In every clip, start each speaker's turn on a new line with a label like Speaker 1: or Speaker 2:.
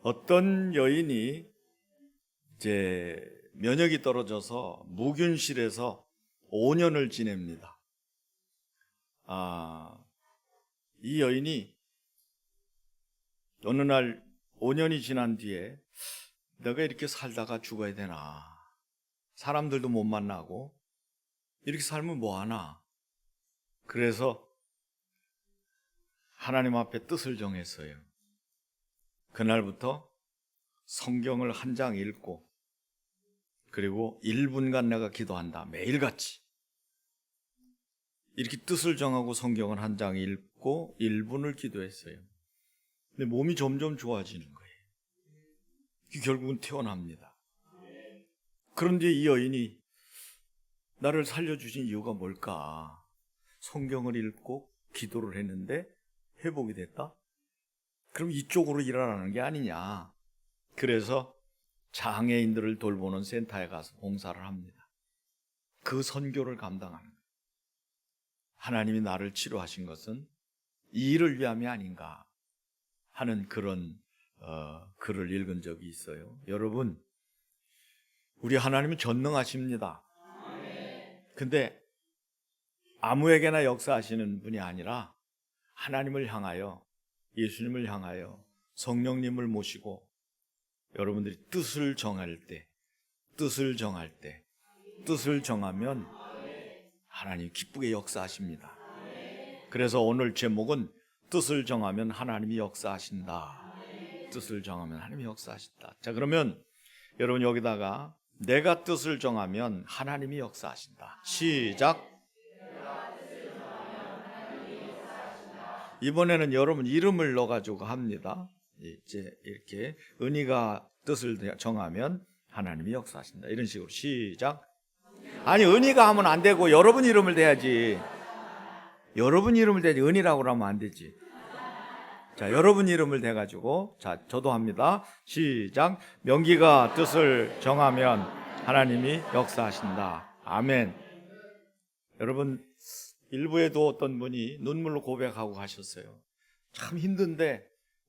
Speaker 1: 어떤 여인이 이제 면역이 떨어져서 무균실에서 5년을 지냅니다. 이 여인이 어느 날 5년이 지난 뒤에 내가 이렇게 살다가 죽어야 되나? 사람들도 못 만나고 이렇게 살면 뭐하나? 그래서 하나님 앞에 뜻을 정했어요. 그날부터 성경을 한 장 읽고 그리고 1분간 내가 기도한다. 매일같이 이렇게 뜻을 정하고 성경을 한 장 읽고 1분을 기도했어요. 근데 몸이 점점 좋아지는 거예요. 결국은 퇴원합니다. 그런데 이 여인이 나를 살려주신 이유가 뭘까? 성경을 읽고 기도를 했는데 회복이 됐다? 그럼 이쪽으로 일어나는 게 아니냐? 그래서 장애인들을 돌보는 센터에 가서 봉사를 합니다. 그 선교를 감당하는 거예요. 하나님이 나를 치료하신 것은 이 일을 위함이 아닌가 하는 그런 글을 읽은 적이 있어요. 여러분, 우리 하나님은 전능하십니다. 근데 아무에게나 역사하시는 분이 아니라 하나님을 향하여, 예수님을 향하여 성령님을 모시고 여러분들이 뜻을 정하면 하나님 기쁘게 역사하십니다. 그래서 오늘 제목은 뜻을 정하면 하나님이 역사하신다. 뜻을 정하면 하나님이 역사하신다. 자, 그러면 여러분 여기다가 내가 뜻을 정하면 하나님이 역사하신다. 시작. 이번에는 여러분 이름을 넣어가지고 합니다. 이제 이렇게 은희가 뜻을 정하면 하나님이 역사하신다. 이런 식으로 시작. 아니, 은희가 하면 안 되고 여러분 이름을 대야지. 여러분 이름을 대야지. 은희라고 하면 안 되지. 자, 여러분 이름을 대가지고, 자, 저도 합니다. 시작. 명기가 뜻을 정하면 하나님이 역사하신다. 아멘. 여러분, 일부에도 어떤 분이 눈물로 고백하고 가셨어요. 참 힘든데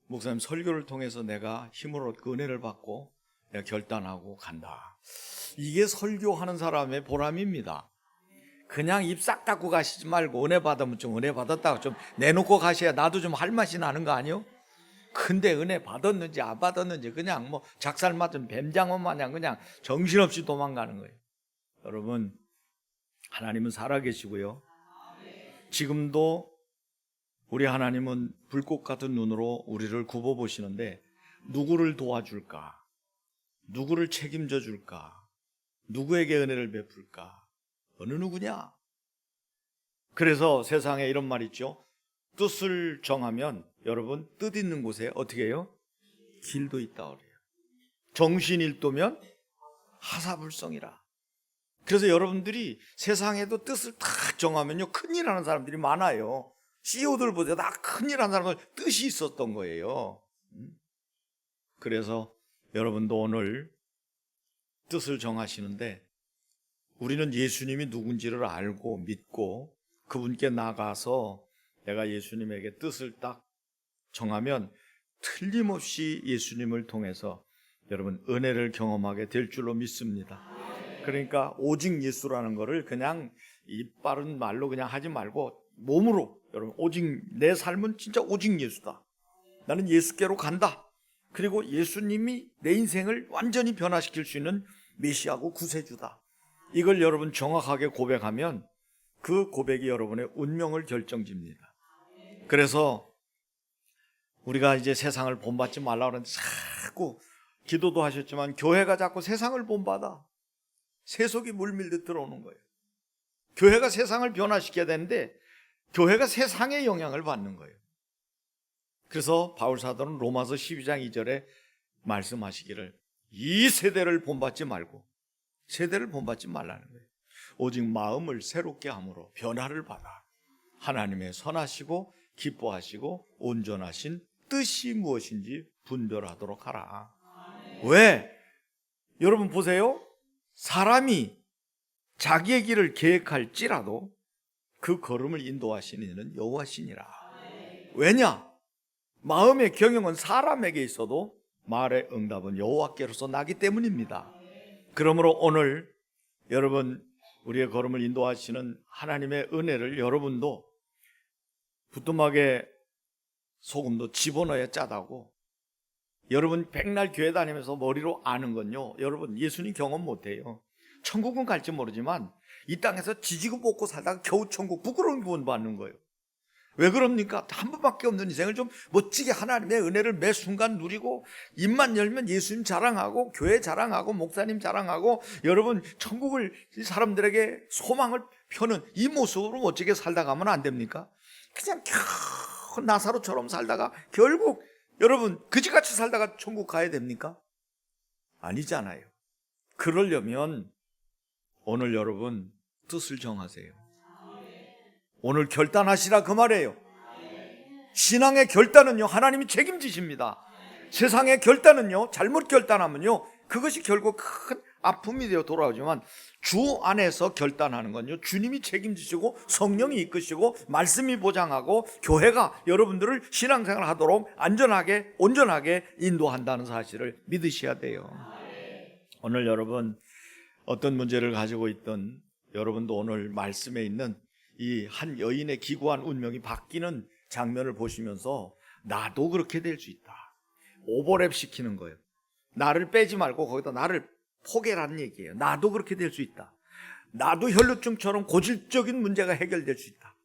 Speaker 1: 목사님 설교를 통해서 내가 힘으로 그 은혜를 받고 내가 결단하고 간다. 이게 설교하는 사람의 보람입니다. 그냥 입 싹 닫고 가시지 말고 은혜 받으면 좀 은혜 받았다고 좀 내놓고 가셔야 나도 좀 할 맛이 나는 거 아니요? 근데 은혜 받았는지 안 받았는지 그냥 뭐 작살 맞은 뱀장어 마냥 그냥 정신없이 도망가는 거예요. 여러분, 하나님은 살아계시고요. 지금도 우리 하나님은 불꽃 같은 눈으로 우리를 굽어보시는데 누구를 도와줄까? 누구를 책임져 줄까? 누구에게 은혜를 베풀까? 어느 누구냐? 그래서 세상에 이런 말 있죠. 뜻을 정하면 여러분 뜻 있는 곳에 어떻게 해요? 길도 있다 그래요. 정신일도면 하사불성이라. 그래서 여러분들이 세상에도 뜻을 딱 정하면요 큰일 하는 사람들이 많아요. CEO들보다 다 큰일 하는 사람들 뜻이 있었던 거예요. 그래서 여러분도 오늘 뜻을 정하시는데 우리는 예수님이 누군지를 알고 믿고 그분께 나가서 내가 예수님에게 뜻을 딱 정하면 틀림없이 예수님을 통해서 여러분 은혜를 경험하게 될 줄로 믿습니다. 그러니까 오직 예수라는 거를 그냥 입 바른 말로 그냥 하지 말고 몸으로 여러분 오직 내 삶은 진짜 오직 예수다. 나는 예수께로 간다. 그리고 예수님이 내 인생을 완전히 변화시킬 수 있는 메시아고 구세주다. 이걸 여러분 정확하게 고백하면 그 고백이 여러분의 운명을 결정짓니다. 그래서 우리가 이제 세상을 본받지 말라고 하는데 자꾸 기도도 하셨지만 교회가 자꾸 세상을 본받아. 세속이 물밀듯 들어오는 거예요. 교회가 세상을 변화시켜야 되는데 교회가 세상의 영향을 받는 거예요. 그래서 바울사도는 로마서 12장 2절에 말씀하시기를 이 세대를 본받지 말고 세대를 본받지 말라는 거예요. 오직 마음을 새롭게 함으로 변화를 받아 하나님의 선하시고 기뻐하시고 온전하신 뜻이 무엇인지 분별하도록 하라. 왜? 여러분 보세요. 사람이 자기의 길을 계획할지라도 그 걸음을 인도하시는 이는 여호와시니라. 왜냐? 마음의 경영은 사람에게 있어도 말의 응답은 여호와께로서 나기 때문입니다. 그러므로 오늘 여러분 우리의 걸음을 인도하시는 하나님의 은혜를 여러분도 부뚜막에 소금도 집어넣어야 짜다고, 여러분 백날 교회 다니면서 머리로 아는 건요, 여러분 예수님 경험 못해요. 천국은 갈지 모르지만 이 땅에서 지지고 볶고 살다가 겨우 천국, 부끄러운 구원 받는 거예요. 왜 그럽니까? 한 번밖에 없는 인생을 좀 멋지게 하나님의 은혜를 매 순간 누리고, 입만 열면 예수님 자랑하고 교회 자랑하고 목사님 자랑하고, 여러분 천국을 사람들에게 소망을 펴는 이 모습으로 멋지게 살다 가면 안 됩니까? 그냥 겨우 나사로처럼 살다가 결국 여러분 그지같이 살다가 천국 가야 됩니까? 아니잖아요. 그러려면 오늘 여러분 뜻을 정하세요. 오늘 결단하시라 그 말이에요. 신앙의 결단은요, 하나님이 책임지십니다. 세상의 결단은요, 잘못 결단하면요, 그것이 결국 큰 아픔이 되어 돌아오지만, 주 안에서 결단하는 건요, 주님이 책임지시고 성령이 이끄시고 말씀이 보장하고 교회가 여러분들을 신앙생활 하도록 안전하게 온전하게 인도한다는 사실을 믿으셔야 돼요. 오늘 여러분 어떤 문제를 가지고 있던 여러분도 오늘 말씀에 있는 이 한 여인의 기구한 운명이 바뀌는 장면을 보시면서 나도 그렇게 될 수 있다, 오버랩 시키는 거예요. 나를 빼지 말고 거기다 나를 포개라는 얘기예요. 나도 그렇게 될 수 있다. 나도 혈루증처럼 고질적인 문제가 해결될 수 있다.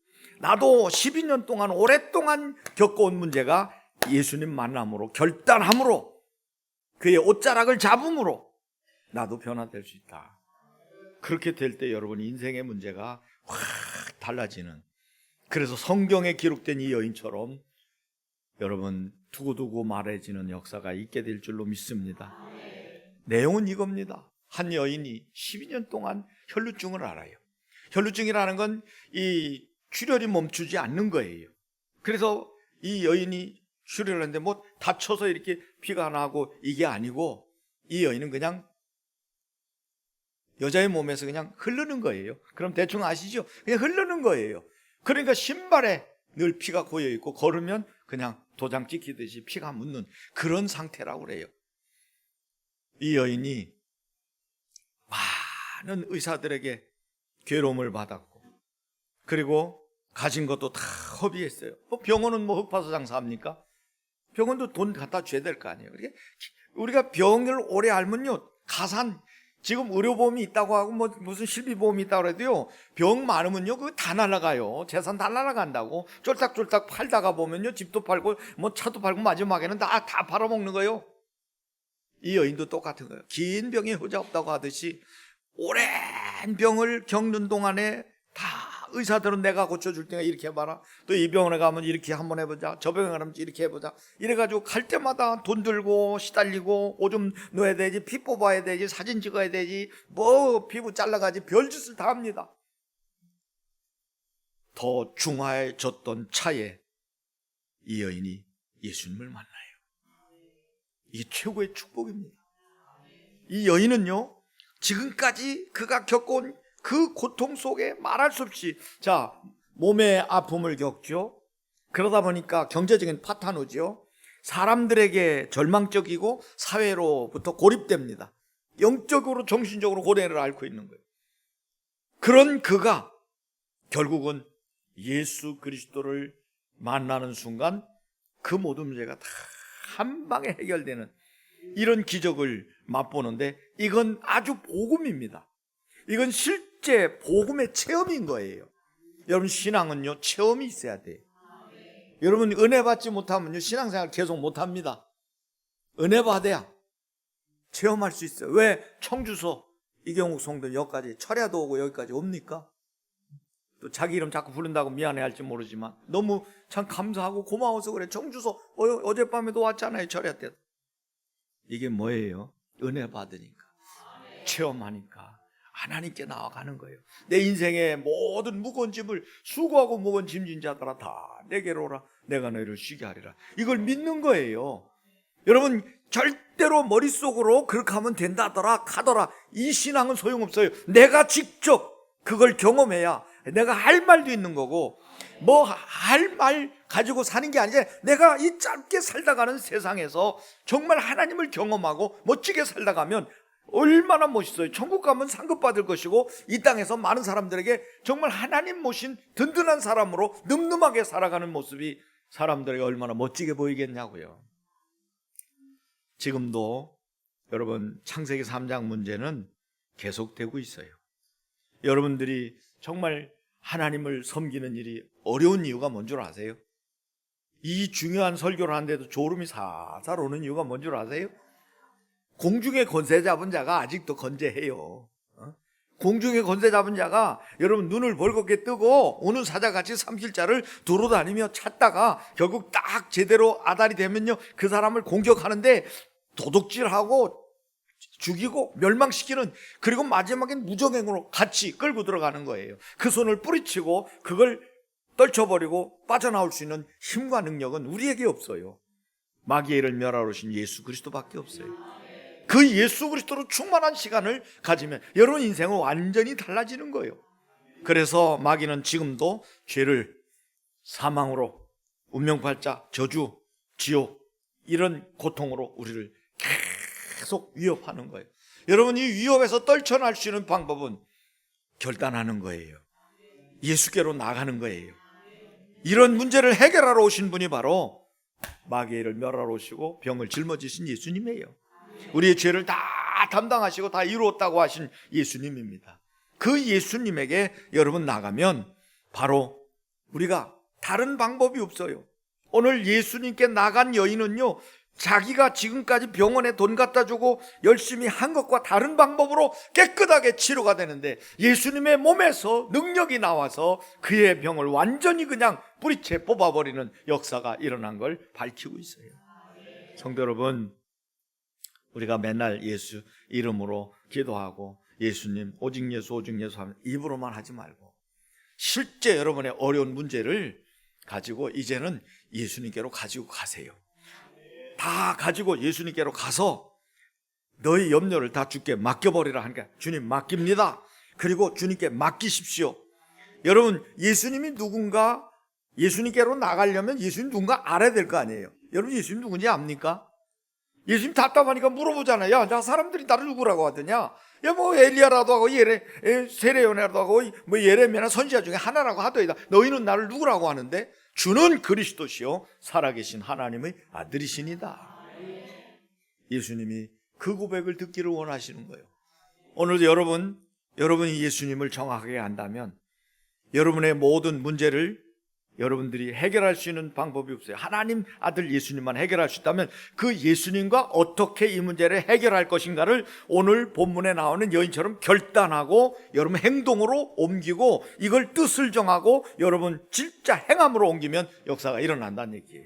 Speaker 1: 나도 12년 동안 오랫동안 겪어온 문제가 예수님 만남으로, 결단함으로, 그의 옷자락을 잡음으로 나도 변화될 수 있다. 그렇게 될 때 여러분 인생의 문제가 확 달라지는, 그래서 성경에 기록된 이 여인처럼 여러분 두고두고 말해지는 역사가 있게 될 줄로 믿습니다. 내용은 이겁니다. 한 여인이 12년 동안 혈루증을 앓아요. 혈루증이라는 건 이 출혈이 멈추지 않는 거예요. 그래서 이 여인이 출혈을 했는데 뭐 다쳐서 이렇게 피가 나고 이게 아니고, 이 여인은 그냥 여자의 몸에서 그냥 흐르는 거예요. 그럼 대충 아시죠? 그냥 흐르는 거예요. 그러니까 신발에 늘 피가 고여 있고 걸으면 그냥 도장 찍히듯이 피가 묻는 그런 상태라고 그래요. 이 여인이 많은 의사들에게 괴로움을 받았고, 그리고 가진 것도 다 허비했어요. 병원은 뭐 흑파서 장사합니까? 병원도 돈 갖다 줘야 될 거 아니에요. 우리가 병을 오래 앓면요, 가산, 지금 의료보험이 있다고 하고 뭐 무슨 실비보험이 있다고 해도요, 병 많으면요 그거 다 날아가요. 재산 다 날아간다고. 쫄딱쫄딱 팔다가 보면요, 집도 팔고 뭐 차도 팔고 마지막에는 다 팔아먹는 거예요. 이 여인도 똑같은 거예요. 긴 병에 효자 없다고 하듯이 오랜 병을 겪는 동안에 다 의사들은 내가 고쳐줄 테니까 이렇게 해봐라, 또 이 병원에 가면 이렇게 한번 해보자, 저 병원에 가면 이렇게 해보자, 이래가지고 갈 때마다 돈 들고 시달리고 오줌 넣어야 되지, 피 뽑아야 되지, 사진 찍어야 되지, 뭐 피부 잘라가지, 별짓을 다 합니다. 더 중화해졌던 차에 이 여인이 예수님을 만나요. 이게 최고의 축복입니다. 이 여인은요, 지금까지 그가 겪어온 그 고통 속에 말할 수 없이, 자, 몸의 아픔을 겪죠. 그러다 보니까 경제적인 파탄오죠. 사람들에게 절망적이고 사회로부터 고립됩니다. 영적으로 정신적으로 고뇌를 앓고 있는 거예요. 그런 그가 결국은 예수 그리스도를 만나는 순간 그 모든 문제가 다 한 방에 해결되는 이런 기적을 맛보는데, 이건 아주 복음입니다. 이건 실제 복음의 체험인 거예요. 여러분 신앙은요, 체험이 있어야 돼요. 여러분 은혜 받지 못하면요, 신앙생활 계속 못합니다. 은혜 받아야 체험할 수 있어요. 왜 청주서 이경욱 성도 여기까지, 철야도 오고 여기까지 옵니까? 또 자기 이름 자꾸 부른다고 미안해할지 모르지만 너무 참 감사하고 고마워서 그래. 청주서 어젯밤에도 왔잖아요, 철야 때. 이게 뭐예요? 은혜 받으니까, 체험하니까 하나님께 나아가는 거예요. 내 인생의 모든 무거운 짐을 수고하고 무거운 짐진 자들아 다 내게로 오라, 내가 너희를 쉬게 하리라. 이걸 믿는 거예요. 여러분 절대로 머릿속으로 그렇게 하면 된다더라 가더라, 이 신앙은 소용없어요. 내가 직접 그걸 경험해야 내가 할 말도 있는 거고, 뭐 할 말 가지고 사는 게 아니라 내가 이 짧게 살다가는 세상에서 정말 하나님을 경험하고 멋지게 살다 가면 얼마나 멋있어요. 천국 가면 상급 받을 것이고 이 땅에서 많은 사람들에게 정말 하나님 모신 든든한 사람으로 늠름하게 살아가는 모습이 사람들에게 얼마나 멋지게 보이겠냐고요. 지금도 여러분 창세기 3장 문제는 계속되고 있어요. 여러분들이 정말 하나님을 섬기는 일이 어려운 이유가 뭔 줄 아세요? 이 중요한 설교를 하는데도 졸음이 살살 오는 이유가 뭔 줄 아세요? 공중에 권세 잡은 자가 아직도 건재해요. 공중에 권세 잡은 자가 여러분 눈을 벌겋게 뜨고 오는 사자같이 삼킬자를 두루 다니며 찾다가 결국 딱 제대로 아달이 되면요 그 사람을 공격하는데 도둑질하고 죽이고 멸망시키는, 그리고 마지막엔 무정행으로 같이 끌고 들어가는 거예요. 그 손을 뿌리치고 그걸 떨쳐버리고 빠져나올 수 있는 힘과 능력은 우리에게 없어요. 마귀를 멸하러 오신 예수 그리스도밖에 없어요. 그 예수 그리스도로 충만한 시간을 가지면 여러분 인생은 완전히 달라지는 거예요. 그래서 마귀는 지금도 죄를 사망으로, 운명팔자, 저주, 지옥 이런 고통으로 우리를 계속 위협하는 거예요. 여러분 이 위협에서 떨쳐날 수 있는 방법은 결단하는 거예요. 예수께로 나가는 거예요. 이런 문제를 해결하러 오신 분이 바로 마귀를 멸하러 오시고 병을 짊어지신 예수님이에요. 우리의 죄를 다 담당하시고 다 이루었다고 하신 예수님입니다. 그 예수님에게 여러분 나가면 바로 우리가 다른 방법이 없어요. 오늘 예수님께 나간 여인은요 자기가 지금까지 병원에 돈 갖다 주고 열심히 한 것과 다른 방법으로 깨끗하게 치료가 되는데 예수님의 몸에서 능력이 나와서 그의 병을 완전히 그냥 뿌리채 뽑아버리는 역사가 일어난 걸 밝히고 있어요. 성도 여러분, 우리가 맨날 예수 이름으로 기도하고 예수님 오직 예수 오직 예수 하면 입으로만 하지 말고 실제 여러분의 어려운 문제를 가지고 이제는 예수님께로 가지고 가세요. 다 가지고 예수님께로 가서 너희 염려를 다 주께 맡겨버리라 하니까 주님 맡깁니다. 그리고 주님께 맡기십시오. 여러분 예수님이 누군가, 예수님께로 나가려면 예수님 누군가 알아야 될 거 아니에요. 여러분 예수님 누군지 압니까? 예수님 답답하니까 물어보잖아요. 야, 나 사람들이 나를 누구라고 하더냐? 야, 뭐 엘리야라도 하고 세례요나라도 하고 뭐 예레미야나 선지자 중에 하나라고 하더이다. 너희는 나를 누구라고 하는데 주는 그리스도시요 살아계신 하나님의 아들이시니다. 예수님이 그 고백을 듣기를 원하시는 거예요. 오늘도 여러분이 예수님을 정확하게 안다면 여러분의 모든 문제를 여러분들이 해결할 수 있는 방법이 없어요. 하나님 아들 예수님만 해결할 수 있다면 그 예수님과 어떻게 이 문제를 해결할 것인가를 오늘 본문에 나오는 여인처럼 결단하고 여러분 행동으로 옮기고 이걸 뜻을 정하고 여러분 진짜 행함으로 옮기면 역사가 일어난다는 얘기예요.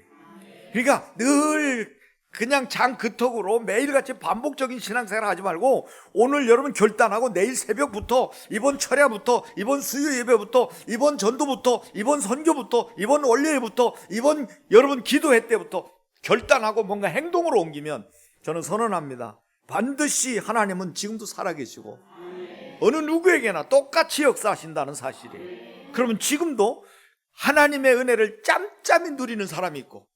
Speaker 1: 그러니까 늘 그냥 장그턱으로 매일같이 반복적인 신앙생활 하지 말고 오늘 여러분 결단하고 내일 새벽부터 이번 철야부터 이번 수요 예배부터 이번 전도부터 이번 선교부터 이번 원례회부터 이번 여러분 기도회 때부터 결단하고 뭔가 행동으로 옮기면 저는 선언합니다. 반드시 하나님은 지금도 살아계시고 어느 누구에게나 똑같이 역사하신다는 사실이에요. 그러면 지금도 하나님의 은혜를 짬짬이 누리는 사람이 있고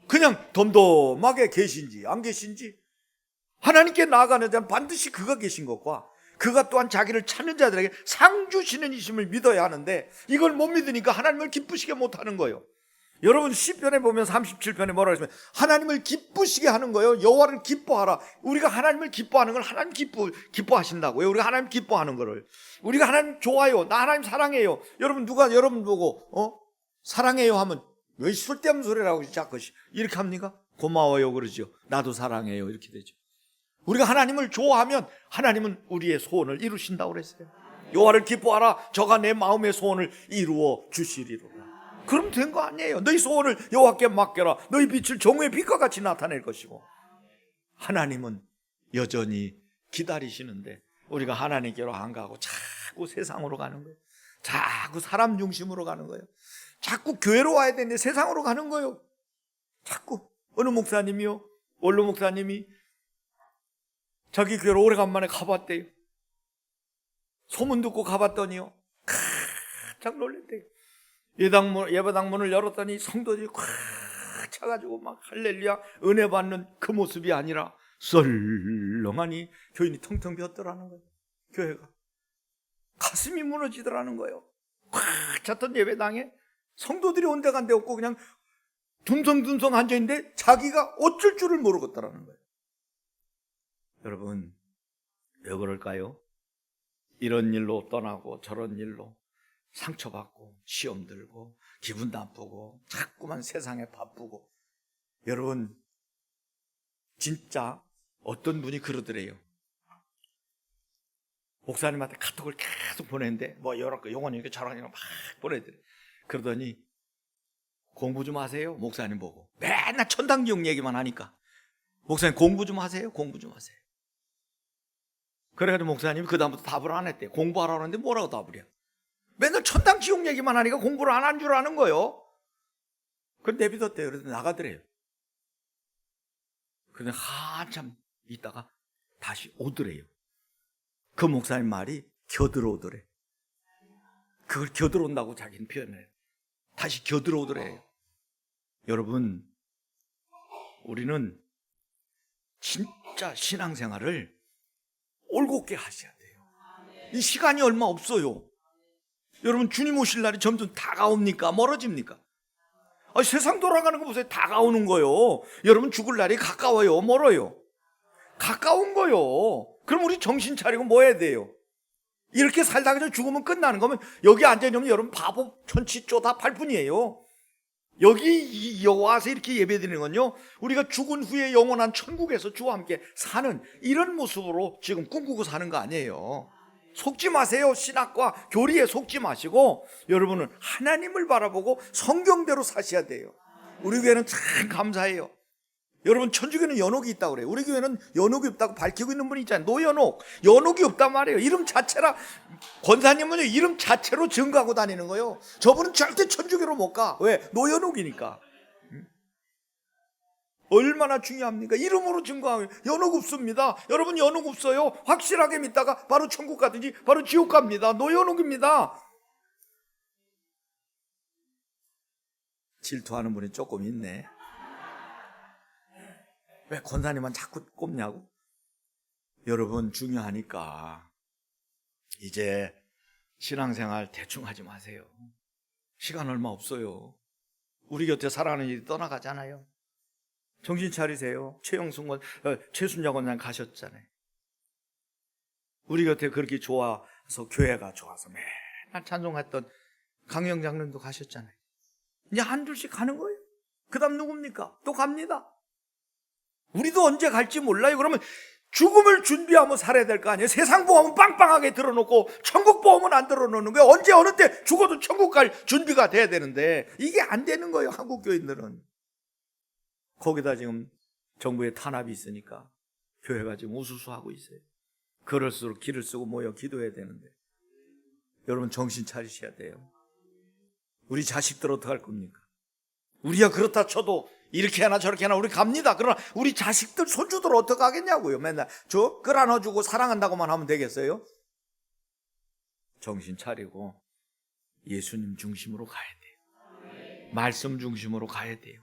Speaker 1: 그냥 덤덤하게 계신지 안 계신지 하나님께 나아가는 자는 반드시 그가 계신 것과 그가 또한 자기를 찾는 자들에게 상 주시는 이심을 믿어야 하는데 이걸 못 믿으니까 하나님을 기쁘시게 못하는 거예요. 여러분 시편에 보면 37편에 뭐라고 했으면 하나님을 기쁘시게 하는 거예요. 여호와를 기뻐하라. 우리가 하나님을 기뻐하는 걸 하나님 기뻐하신다고요. 우리가 하나님 기뻐하는 거를 우리가 하나님 좋아요, 나 하나님 사랑해요. 여러분 누가 여러분 보고 사랑해요 하면 왜 쓸데없는 소리라고 자꾸 이렇게 합니까? 고마워요 그러죠. 나도 사랑해요 이렇게 되죠. 우리가 하나님을 좋아하면 하나님은 우리의 소원을 이루신다고 그랬어요. 여호와를 기뻐하라. 저가 내 마음의 소원을 이루어 주시리로라. 그럼 된 거 아니에요. 너희 소원을 여호와께 맡겨라. 너희 빛을 정오의 빛과 같이 나타낼 것이고 하나님은 여전히 기다리시는데 우리가 하나님께로 안 가고 자꾸 세상으로 가는 거예요. 자꾸 사람 중심으로 가는 거예요. 자꾸 교회로 와야 되는데 세상으로 가는 거예요. 자꾸 어느 목사님이요, 원로 목사님이 자기 교회로 오래간만에 가봤대요. 소문 듣고 가봤더니요 깜짝 놀랐대요. 예배당 문을 열었더니 성도들이 꽉 차가지고 막 할렐루야 은혜 받는 그 모습이 아니라 썰렁하니 교인이 텅텅 비었더라는 거예요. 교회가 가슴이 무너지더라는 거예요. 꽉 찼던 예배당에 성도들이 온데간데 없고 그냥 둥성둥성 앉아있는데 자기가 어쩔 줄을 모르겠다라는 거예요. 여러분 왜 그럴까요? 이런 일로 떠나고 저런 일로 상처받고 시험 들고 기분 나쁘고 자꾸만 세상에 바쁘고. 여러분 진짜 어떤 분이 그러더래요. 목사님한테 카톡을 계속 보내는데 뭐 여러 거 영원히 이렇게 저러니까 막 보내더래. 그러더니 공부 좀 하세요. 목사님 보고 맨날 천당지옥 얘기만 하니까 목사님 공부 좀 하세요. 공부 좀 하세요. 그래가지고 목사님이 그 다음부터 답을 안 했대요. 공부하라고 하는데 뭐라고 답을 해요? 맨날 천당지옥 얘기만 하니까 공부를 안 한 줄 아는 거예요. 그래서 내비뒀대요. 그래서 나가더래요. 근데 한참 있다가 다시 오더래요. 그 목사님 말이 겨들어오더래. 그걸 겨들어온다고 자기는 표현해요. 다시 겨들어오더래요. 여러분 우리는 진짜 신앙생활을 올곧게 하셔야 돼요. 이 시간이 얼마 없어요. 여러분 주님 오실 날이 점점 다가옵니까? 멀어집니까? 세상 돌아가는 거 보세요. 다가오는 거요. 여러분 죽을 날이 가까워요? 멀어요? 가까운 거요. 그럼 우리 정신 차리고 뭐 해야 돼요? 이렇게 살다가 저 죽으면 끝나는 거면 여기 앉아있는 여러분 바보 천치 쪼다팔 뿐이에요. 여기 와서 이렇게 예배드리는 건요, 우리가 죽은 후에 영원한 천국에서 주와 함께 사는 이런 모습으로 지금 꿈꾸고 사는 거 아니에요. 속지 마세요. 신학과 교리에 속지 마시고 여러분은 하나님을 바라보고 성경대로 사셔야 돼요. 우리 교회는 참 감사해요. 여러분 천주교는 연옥이 있다고 그래요. 우리 교회는 연옥이 없다고 밝히고 있는 분이 있잖아요. 노연옥. 연옥이 없단 말이에요. 이름 자체라. 권사님은요 이름 자체로 증거하고 다니는 거예요. 저분은 절대 천주교로 못 가. 왜? 노연옥이니까. 얼마나 중요합니까? 이름으로 증거하면 연옥 없습니다. 여러분 연옥 없어요. 확실하게 믿다가 바로 천국 가든지 바로 지옥 갑니다. 노연옥입니다. 질투하는 분이 조금 있네. 왜 권사님만 자꾸 꼽냐고? 여러분 중요하니까 이제 신앙생활 대충 하지 마세요. 시간 얼마 없어요. 우리 곁에 살아가는 일이 떠나가잖아요. 정신 차리세요. 최순자 권사님 가셨잖아요. 우리 곁에 그렇게 좋아서 교회가 좋아서 맨날 찬송했던 강영 장로님도 가셨잖아요. 이제 한둘씩 가는 거예요. 그 다음 누굽니까? 또 갑니다. 우리도 언제 갈지 몰라요. 그러면 죽음을 준비하며 살아야 될 거 아니에요. 세상 보험은 빵빵하게 들어놓고 천국 보험은 안 들어놓는 거예요. 언제 어느 때 죽어도 천국 갈 준비가 돼야 되는데 이게 안 되는 거예요. 한국 교인들은. 거기다 지금 정부의 탄압이 있으니까 교회가 지금 우수수하고 있어요. 그럴수록 길을 쓰고 모여 기도해야 되는데 여러분 정신 차리셔야 돼요. 우리 자식들 어떡할 겁니까? 우리가 그렇다 쳐도 이렇게 하나 저렇게 하나 우리 갑니다. 그러나 우리 자식들 손주들 어떡하겠냐고요. 맨날 저 끌어안아주고 사랑한다고만 하면 되겠어요? 정신 차리고 예수님 중심으로 가야 돼요. 말씀 중심으로 가야 돼요.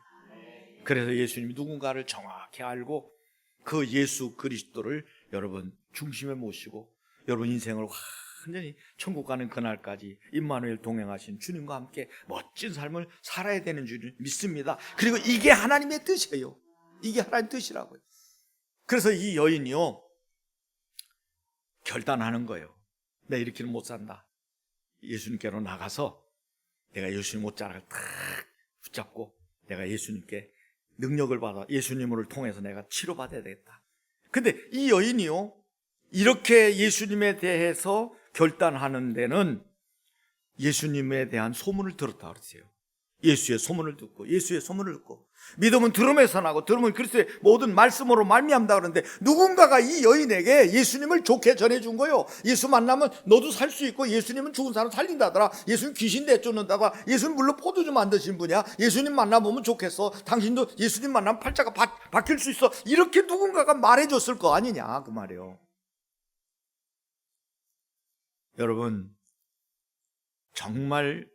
Speaker 1: 그래서 예수님이 누군가를 정확히 알고 그 예수 그리스도를 여러분 중심에 모시고 여러분 인생을 완전히 천국 가는 그날까지 임마누엘 동행하신 주님과 함께 멋진 삶을 살아야 되는 줄 믿습니다. 그리고 이게 하나님의 뜻이에요. 이게 하나님의 뜻이라고요. 그래서 이 여인이요 결단하는 거예요. 내가 이렇게는 못 산다. 예수님께로 나가서 내가 예수님 옷자락을 탁 붙잡고 내가 예수님께 능력을 받아 예수님을 통해서 내가 치료받아야 되겠다. 근데 이 여인이요 이렇게 예수님에 대해서 결단하는 데는 예수님에 대한 소문을 들었다 그랬어요. 예수의 소문을 듣고 예수의 소문을 듣고 믿음은 들음에서 나고 들음은 그리스도의 모든 말씀으로 말미암다 그러는데 누군가가 이 여인에게 예수님을 좋게 전해준 거예요. 예수 만나면 너도 살 수 있고 예수님은 죽은 사람 살린다더라. 예수님 귀신 내쫓는다더라. 예수님 물로 포도주 만드신 분이야. 예수님 만나보면 좋겠어. 당신도 예수님 만나면 팔자가 바뀔 수 있어. 이렇게 누군가가 말해줬을 거 아니냐 그 말이에요. 여러분 정말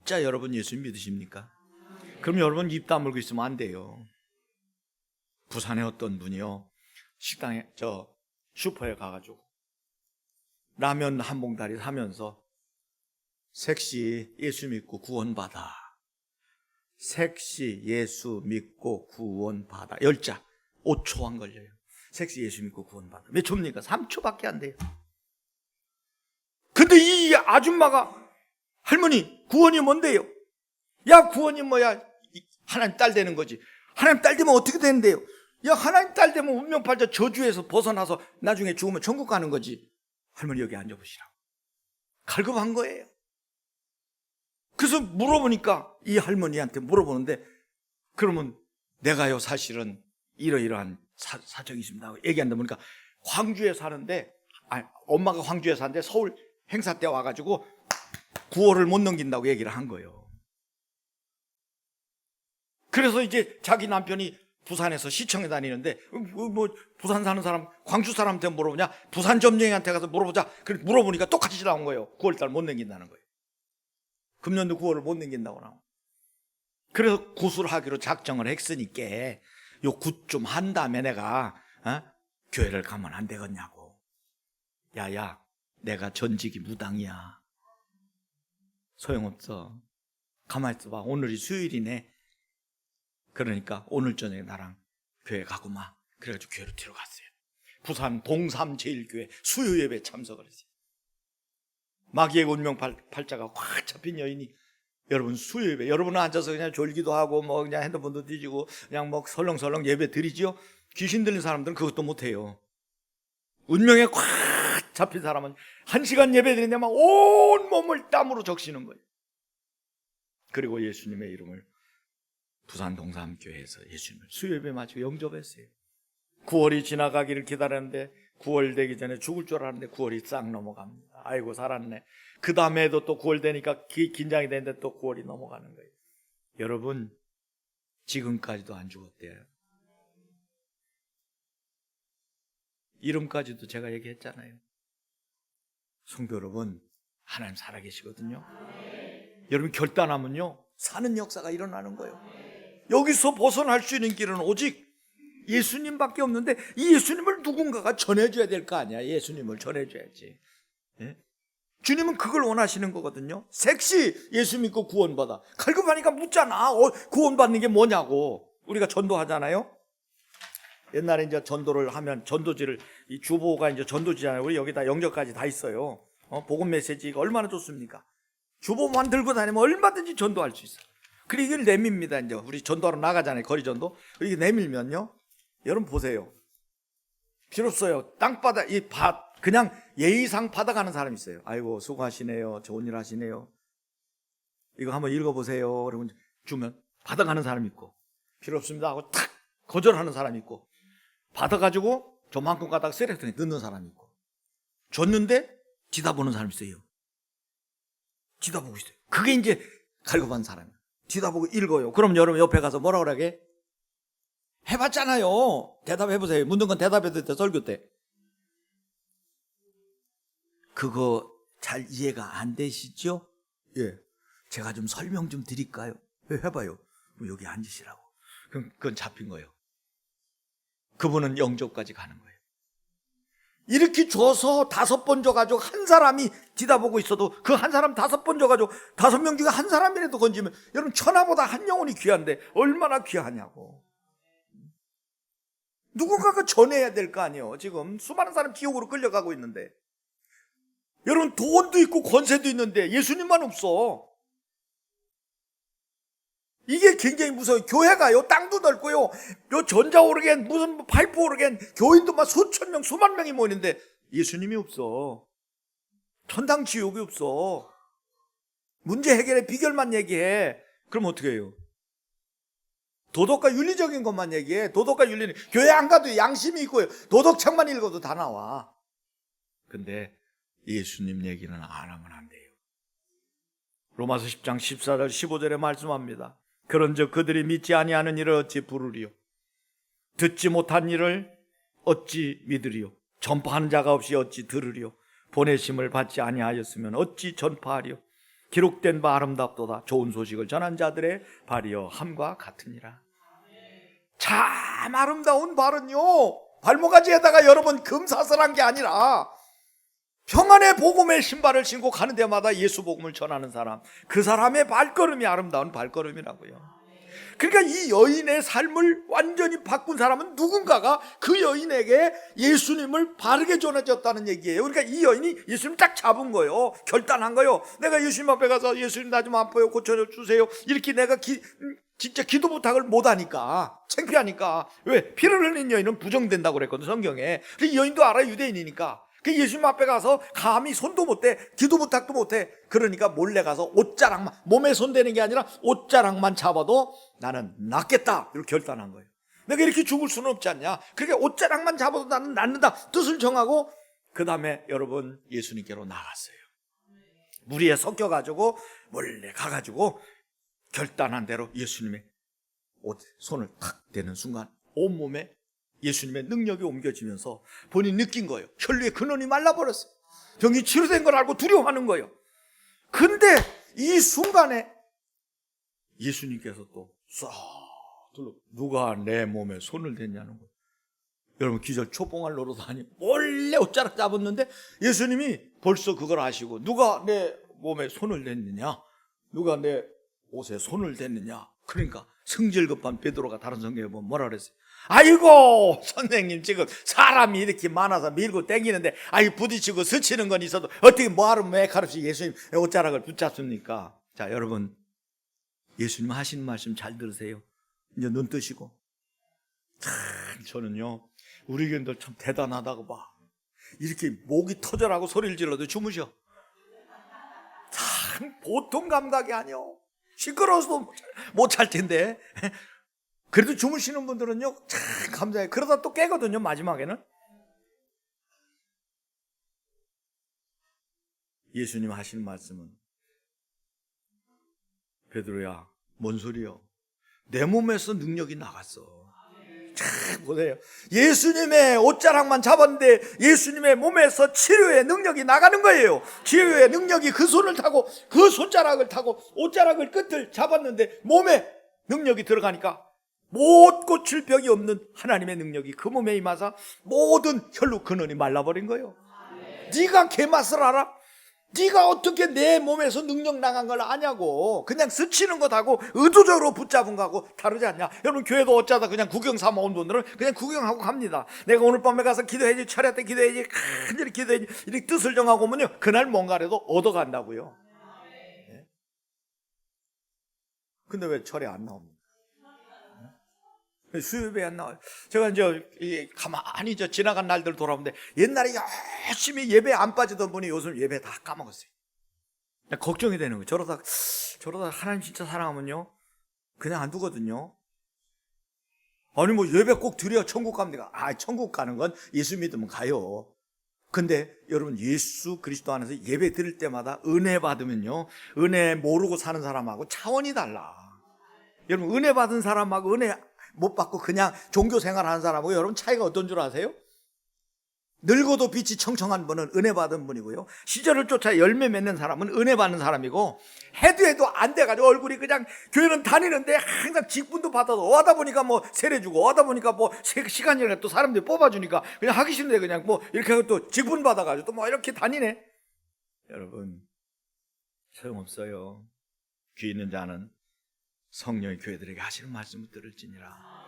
Speaker 1: 진짜 여러분 예수 믿으십니까? 그럼 여러분 입 다물고 있으면 안 돼요. 부산에 어떤 분이요, 식당에 슈퍼에 가가지고 라면 한 봉다리 사면서 색시 예수 믿고 구원받아, 색시 예수 믿고 구원받아 10자 5초 안 걸려요. 색시 예수 믿고 구원받아 몇 초입니까? 3초밖에 안 돼요. 근데 이 아줌마가, 할머니 구원이 뭔데요? 야, 구원이 뭐야? 하나님 딸 되는 거지. 하나님 딸 되면 어떻게 되는데요? 야, 하나님 딸 되면 운명팔자 저주에서 벗어나서 나중에 죽으면 천국 가는 거지. 할머니 여기 앉아보시라고 갈급한 거예요. 그래서 물어보니까, 이 할머니한테 물어보는데, 그러면 내가요 사실은 이러이러한 사정이 있습니다 얘기한다 보니까, 광주에 사는데, 엄마가 광주에 사는데 서울 행사 때 와가지고 9월을 못 넘긴다고 얘기를 한 거예요. 그래서 이제 자기 남편이 부산에서 시청에 다니는데, 뭐 부산 사는 사람, 광주 사람한테 물어보냐, 부산 점쟁이한테 가서 물어보자. 그렇게 물어보니까 똑같이 나온 거예요. 9월달 못 넘긴다는 거예요. 금년도 9월을 못 넘긴다고 나온. 그래서 굿을 하기로 작정을 했으니까 요 굿 좀 한 다음에 내가 교회를 가면 안 되겠냐고. 야야, 내가 전직이 무당이야. 소용없어. 가만히 있어봐. 오늘이 수요일이네. 그러니까 오늘 저녁에 나랑 교회 가고 마. 그래가지고 교회로 들어갔어요. 부산 동삼제일교회 수요예배 참석을 했어요. 마귀의 운명팔자가 확 잡힌 여인이, 여러분 수요예배, 여러분은 앉아서 그냥 졸기도 하고 뭐 그냥 핸드폰도 뒤지고 그냥 뭐 설렁설렁 예배 드리지요. 귀신 들린 사람들은 그것도 못해요. 운명에 꽉 잡힌 사람은 1시간 예배 드리는데 막 온몸을 땀으로 적시는 거예요. 그리고 예수님의 이름을 부산 동삼교회에서 예수님을 수요예배 마치고 영접했어요. 9월이 지나가기를 기다렸는데 9월 되기 전에 죽을 줄 알았는데 9월이 싹 넘어갑니다. 아이고 살았네. 그 다음에도 또 9월 되니까 긴장이 되는데 또 9월이 넘어가는 거예요. 여러분 지금까지도 안 죽었대요. 이름까지도 제가 얘기했잖아요. 성도 여러분, 하나님 살아계시거든요. 여러분 결단하면요 사는 역사가 일어나는 거예요. 여기서 벗어날 수 있는 길은 오직 예수님밖에 없는데, 이 예수님을 누군가가 전해줘야 될 거 아니야. 예수님을 전해줘야지. 예? 주님은 그걸 원하시는 거거든요. 색시 예수 믿고 구원받아. 갈급하니까 묻잖아. 구원받는 게 뭐냐고. 우리가 전도하잖아요. 옛날에 이제 전도를 하면 전도지를, 이 주보가 이제 전도지잖아요. 우리 여기다 영접까지 다 있어요. 복음 메시지가 얼마나 좋습니까? 주보만 들고 다니면 얼마든지 전도할 수 있어요. 그리고 이걸 내밉니다. 이제 우리 전도하러 나가잖아요. 거리 전도. 이게 내밀면요, 여러분 보세요. 필요 없어요. 땅바닥, 그냥 예의상 받아가는 사람이 있어요. 아이고 수고하시네요. 좋은 일 하시네요. 이거 한번 읽어보세요. 그러면 주면 받아가는 사람이 있고, 필요 없습니다 하고 탁 거절하는 사람이 있고, 받아가지고 저만큼 가다가 쓰레기통에 넣는 사람이 있고, 줬는데 뒤다보는 사람이 있어요. 뒤다보고 있어요. 그게 이제 갈급한 사람이에요. 뒤다보고 읽어요. 그럼 여러분 옆에 가서 뭐라 그러게? 해봤잖아요. 대답해보세요. 묻는 건 대답해도 돼. 설교 때. 그거 잘 이해가 안 되시죠? 예. 제가 좀 설명 좀 드릴까요? 해봐요. 여기 앉으시라고. 그럼 그건 잡힌 거예요. 그분은 영접까지 가는 거예요. 이렇게 줘서 5번 줘가지고 한 사람이 뒤다보고 있어도 그 한 사람 5번 줘가지고 5명 중에 한 사람이라도 건지면, 여러분 천하보다 한 영혼이 귀한데 얼마나 귀하냐고. 누군가가 전해야 될 거 아니에요. 지금 수많은 사람 지옥으로 끌려가고 있는데, 여러분 돈도 있고 권세도 있는데 예수님만 없어. 이게 굉장히 무서워요. 교회가요 땅도 넓고요, 요 전자오르겐 무슨 파이프 오르겐 교인도 막 수천 명 수만 명이 모이는데 예수님이 없어. 천당 지옥이 없어. 문제 해결의 비결만 얘기해. 그럼 어떻게 해요? 도덕과 윤리적인 것만 얘기해. 도덕과 윤리는 교회 안 가도 양심이 있고요, 도덕책만 읽어도 다 나와. 근데 예수님 얘기는 안 하면 안 돼요. 로마서 10장 14절 15절에 말씀합니다. 그런즉 그들이 믿지 아니하는 일을 어찌 부르리요? 듣지 못한 일을 어찌 믿으리요? 전파하는 자가 없이 어찌 들으리요? 보내심을 받지 아니하였으면 어찌 전파하리요? 기록된 바 아름답도다. 좋은 소식을 전한 자들의 발이여 함과 같으니라. 참 아름다운 발은요, 발목까지에다가 여러분 금사슬한 게 아니라 평안의 복음의 신발을 신고 가는 데마다 예수 복음을 전하는 사람, 그 사람의 발걸음이 아름다운 발걸음이라고요. 그러니까 이 여인의 삶을 완전히 바꾼 사람은 누군가가 그 여인에게 예수님을 바르게 전해줬다는 얘기예요. 그러니까 이 여인이 예수님 딱 잡은 거예요. 결단한 거예요. 내가 예수님 앞에 가서 예수님 나 좀 아파요, 고쳐주세요, 이렇게 내가 진짜 기도 부탁을 못하니까, 창피하니까. 왜? 피를 흘린 여인은 부정된다고 그랬거든, 성경에. 이 여인도 알아요, 유대인이니까. 그 예수님 앞에 가서 감히 손도 못 대, 기도 부탁도 못 해. 그러니까 몰래 가서 옷자락만, 몸에 손대는 게 아니라 옷자락만 잡아도 나는 낫겠다, 이렇게 결단한 거예요. 내가 이렇게 죽을 수는 없지 않냐. 그러니까 옷자락만 잡아도 나는 낫는다 뜻을 정하고, 그 다음에 여러분 예수님께로 나갔어요. 무리에 섞여가지고 몰래 가가지고 결단한 대로 예수님의 손을 탁 대는 순간 온몸에 예수님의 능력이 옮겨지면서 본인이 느낀 거예요. 혈류의 근원이 말라버렸어요. 병이 치료된 걸 알고 두려워하는 거예요. 근데 이 순간에 예수님께서 또 싹 둘러, 누가 내 몸에 손을 댔냐는 거예요. 여러분 기절 초봉할 노릇 아니, 몰래 옷자락 잡았는데 예수님이 벌써 그걸 아시고, 누가 내 몸에 손을 댔느냐, 누가 내 옷에 손을 댔느냐. 그러니까 성질급한 베드로가 다른 성경에 보면 뭐라 그랬어요? 아이고 선생님, 지금 사람이 이렇게 많아서 밀고 땡기는데 아이 부딪히고 스치는 건 있어도 어떻게 뭐하러 메카르시 예수님 옷자락을 붙잡습니까? 자, 여러분 예수님 하시는 말씀 잘 들으세요. 이제 눈 뜨시고. 참 저는요 우리 교인들 참 대단하다고 봐. 이렇게 목이 터져라고 소리를 질러도 주무셔. 참 보통 감각이 아니요. 시끄러워서도 못 잘 텐데. 그래도 주무시는 분들은요 참 감사해요. 그러다 또 깨거든요, 마지막에는. 예수님 하시는 말씀은, 베드로야 뭔 소리요? 내 몸에서 능력이 나갔어. 참 보세요. 예수님의 옷자락만 잡았는데 예수님의 몸에서 치료의 능력이 나가는 거예요. 치료의 능력이 그 손을 타고, 그 손자락을 타고 옷자락을 끝을 잡았는데 몸에 능력이 들어가니까 못 고칠 병이 없는 하나님의 능력이 그 몸에 임하사 모든 혈루 근원이 말라버린 거예요. 네가 개맛을 알아? 네가 어떻게 내 몸에서 능력 나간 걸 아냐고. 그냥 스치는 것하고 의도적으로 붙잡은 거하고 다르지 않냐. 여러분 교회도 어쩌다 그냥 구경 삼아 온 분들은 그냥 구경하고 갑니다. 내가 오늘 밤에 가서 기도해야지, 철야 때 기도해야지, 간절히 기도해야지, 이렇게 뜻을 정하고 오면요 그날 뭔가라도 얻어간다고요. 네? 근데 왜 철에 안 나옵니까? 수요일에 안 나와요. 제가 이제 가만히 지나간 날들 돌아오는데 옛날에 열심히 예배 안 빠지던 분이 요즘 예배 다 까먹었어요. 걱정이 되는 거예요. 저러다 하나님 진짜 사랑하면요 그냥 안 두거든요. 아니 뭐 예배 꼭 드려야 천국 갑니까? 아, 천국 가는 건 예수 믿으면 가요. 근데 여러분 예수 그리스도 안에서 예배 드릴 때마다 은혜 받으면요 은혜 모르고 사는 사람하고 차원이 달라. 여러분 은혜 받은 사람하고 은혜 못 받고 그냥 종교 생활하는 사람하고 여러분 차이가 어떤 줄 아세요? 늙어도 빛이 청청한 분은 은혜 받은 분이고요, 시절을 쫓아 열매 맺는 사람은 은혜 받는 사람이고, 해도 안 돼가지고 얼굴이 그냥 교회는 다니는데 항상 직분도 받아도 하다 보니까 뭐 세례 주고 하다 보니까 뭐 시간이나 또 사람들이 뽑아주니까 그냥 하기 싫은데 그냥 뭐 이렇게 하고 또 직분 받아가지고 또 뭐 이렇게 다니네. 여러분 소용없어요. 귀 있는 자는 성령의 교회들에게 하시는 말씀을 들을지니라.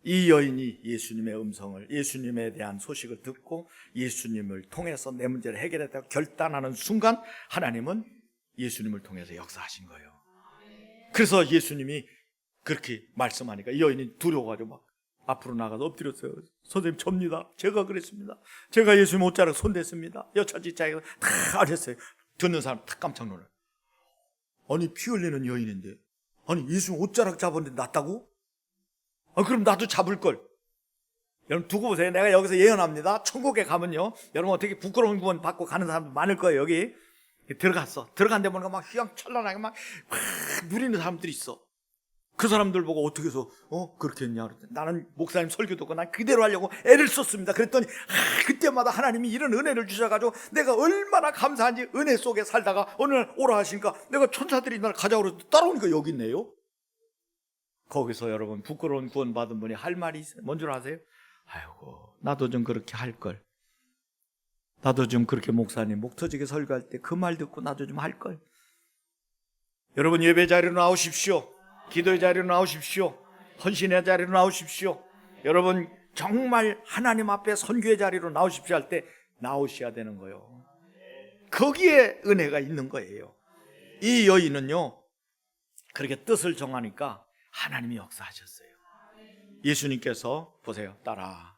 Speaker 1: 이 여인이 예수님의 음성을, 예수님에 대한 소식을 듣고 예수님을 통해서 내 문제를 해결했다고 결단하는 순간 하나님은 예수님을 통해서 역사하신 거예요. 그래서 예수님이 그렇게 말씀하니까 이 여인이 두려워가지고 막 앞으로 나가서 엎드렸어요. 선생님 접니다. 제가 그랬습니다. 제가 예수님 옷자락 손댔습니다. 여차지차이가 다 알았어요. 듣는 사람 다 깜짝 놀라요. 아니 피 흘리는 여인인데, 아니 예수님 옷자락 잡았는데 낫다고? 그럼 나도 잡을걸. 여러분 두고 보세요. 내가 여기서 예언합니다. 천국에 가면요 여러분 어떻게 부끄러운 구원 받고 가는 사람도 많을 거예요. 여기 들어갔어. 들어간 데 보니까 막 휘황찬란하게 막 누리는 사람들이 있어. 그 사람들 보고 어떻게 해서 그렇게 했냐 그랬더니 나는 목사님 설교 듣고 난 그대로 하려고 애를 썼습니다. 그랬더니 그때마다 하나님이 이런 은혜를 주셔가지고 내가 얼마나 감사한지 은혜 속에 살다가 어느 날 오라 하시니까 내가 천사들이 날 가자고 그래서 따라오니까 여기 있네요. 거기서 여러분 부끄러운 구원 받은 분이 할 말이 있어요. 뭔 줄 아세요? 아이고 나도 좀 그렇게 할걸. 나도 좀 그렇게 목사님 목 터지게 설교할 때 그 말 듣고 나도 좀 할걸. 여러분 예배 자리로 나오십시오. 기도의 자리로 나오십시오. 헌신의 자리로 나오십시오. 여러분 정말 하나님 앞에 선교의 자리로 나오십시오 할 때 나오셔야 되는 거예요. 거기에 은혜가 있는 거예요. 이 여인은요 그렇게 뜻을 정하니까 하나님이 역사하셨어요. 예수님께서 보세요. 따라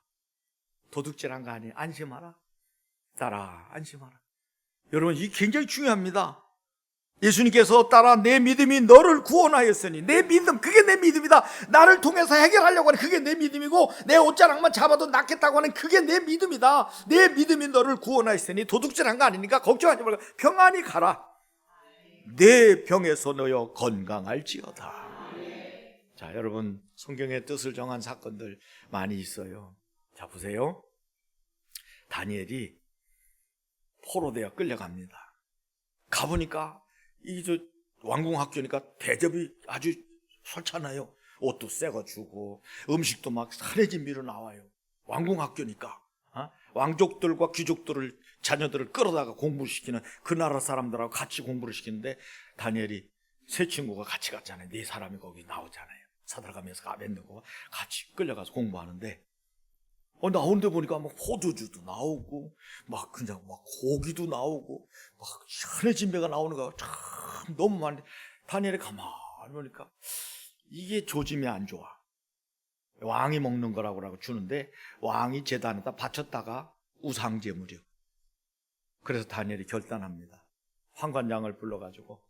Speaker 1: 도둑질한 거 아니에요. 안심하라. 따라 안심하라. 여러분 이 굉장히 중요합니다. 예수님께서 따라 내 믿음이 너를 구원하였으니 내 믿음 그게 내 믿음이다. 나를 통해서 해결하려고 하는 그게 내 믿음이고 내 옷자락만 잡아도 낫겠다고 하는 그게 내 믿음이다. 내 믿음이 너를 구원하였으니 도둑질한 거 아니니까 걱정하지 말고 평안히 가라. 내 병에서 너여 건강할지어다. 자 여러분 성경의 뜻을 정한 사건들 많이 있어요. 자 보세요. 다니엘이 포로되어 끌려갑니다. 가보니까 이 왕궁 학교니까 대접이 아주 솔찬해요. 옷도 새거 주고 음식도 막 사례진 미로 나와요. 왕궁 학교니까 왕족들과 귀족들을 자녀들을 끌어다가 공부시키는 그 나라 사람들하고 같이 공부를 시키는데 다니엘이 세 친구가 같이 갔잖아요. 네 사람이 거기 나오잖아요. 사달가면서 아벤느고가 같이 끌려가서 공부하는데 나오는데 보니까 막 포도주도 나오고 막 그냥 막 고기도 나오고 막 시원해 진배가 나오는 거 참 너무 많은데 다니엘이 가만히 보니까 이게 조짐이 안 좋아. 왕이 먹는 거라고 주는데 왕이 제단에다 바쳤다가 우상제물이요. 그래서 다니엘이 결단합니다. 환관장을 불러가지고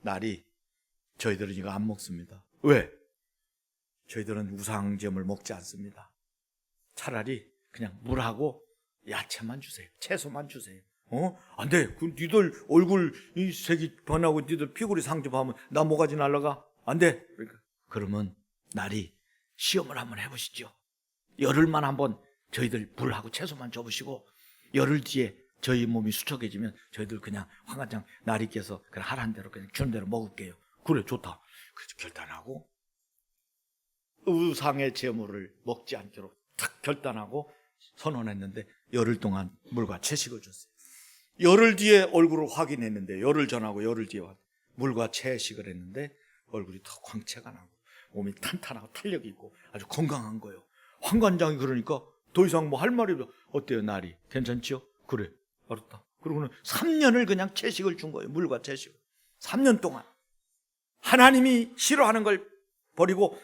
Speaker 1: 날이 저희들은 이거 안 먹습니다. 왜? 저희들은 우상제물 먹지 않습니다. 차라리 그냥 물하고 야채만 주세요. 채소만 주세요. 안 돼. 그 니들 얼굴 이 색이 변하고 니들 피골이 상접하면 나 모가지 날라가. 안 돼. 그러면 날이 시험을 한번 해보시죠. 열흘만 한번 저희들 물하고 채소만 줘보시고 열흘 뒤에 저희 몸이 수척해지면 저희들 그냥 황관장 날이께서 그냥 하라는 대로 그냥 주는 대로 먹을게요. 그래 좋다. 그래서 결단하고 우상의 제물을 먹지 않기로 탁 결단하고 선언했는데 열흘 동안 물과 채식을 줬어요. 열흘 뒤에 얼굴을 확인했는데 열흘 전하고 열흘 뒤에 물과 채식을 했는데 얼굴이 더 광채가 나고 몸이 탄탄하고 탄력이 있고 아주 건강한 거예요. 황관장이 그러니까 더 이상 뭐 할 말이 없어. 어때요 날이? 괜찮지요? 그래 알았다. 그러고는 3년을 그냥 채식을 준 거예요. 물과 채식을 3년 동안 하나님이 싫어하는 걸 버리고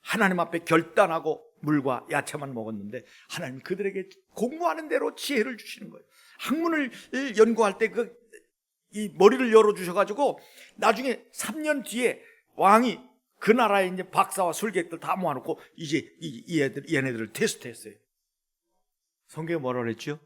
Speaker 1: 하나님 앞에 결단하고 물과 야채만 먹었는데 하나님 그들에게 공부하는 대로 지혜를 주시는 거예요. 학문을 연구할 때 이 머리를 열어주셔가지고 나중에 3년 뒤에 왕이 그 나라의 이제 박사와 술객들 다 모아놓고 이제 얘네들을 테스트했어요. 성경에 뭐라 그랬죠?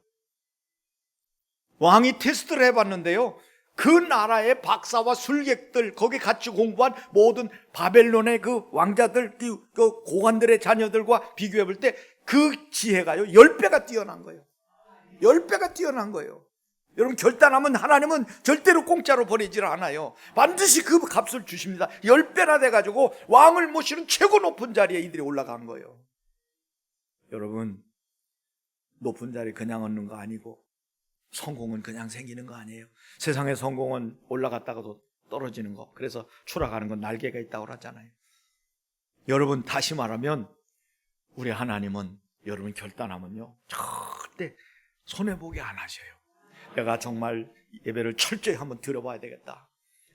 Speaker 1: 왕이 테스트를 해봤는데요. 그 나라의 박사와 술객들 거기 같이 공부한 모든 바벨론의 그 왕자들 그 고관들의 자녀들과 비교해 볼 때 그 지혜가요 10배가 뛰어난 거예요. 10배가 뛰어난 거예요. 여러분 결단하면 하나님은 절대로 공짜로 버리질 않아요. 반드시 그 값을 주십니다. 10배나 돼가지고 왕을 모시는 최고 높은 자리에 이들이 올라간 거예요. 여러분 높은 자리 그냥 얻는 거 아니고 성공은 그냥 생기는 거 아니에요. 세상의 성공은 올라갔다가도 떨어지는 거. 그래서 추락하는 건 날개가 있다고 그러잖아요. 여러분 다시 말하면 우리 하나님은 여러분 결단하면요 절대 손해보게 안 하셔요. 내가 정말 예배를 철저히 한번 들어봐야 되겠다.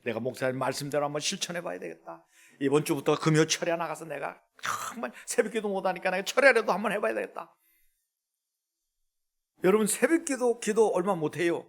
Speaker 1: 내가 목사님 말씀대로 한번 실천해 봐야 되겠다. 이번 주부터 금요 철야 나가서 내가 정말 새벽기도 못하니까 내가 철야라도 한번 해봐야 되겠다. 여러분 새벽기도 기도 얼마 못해요.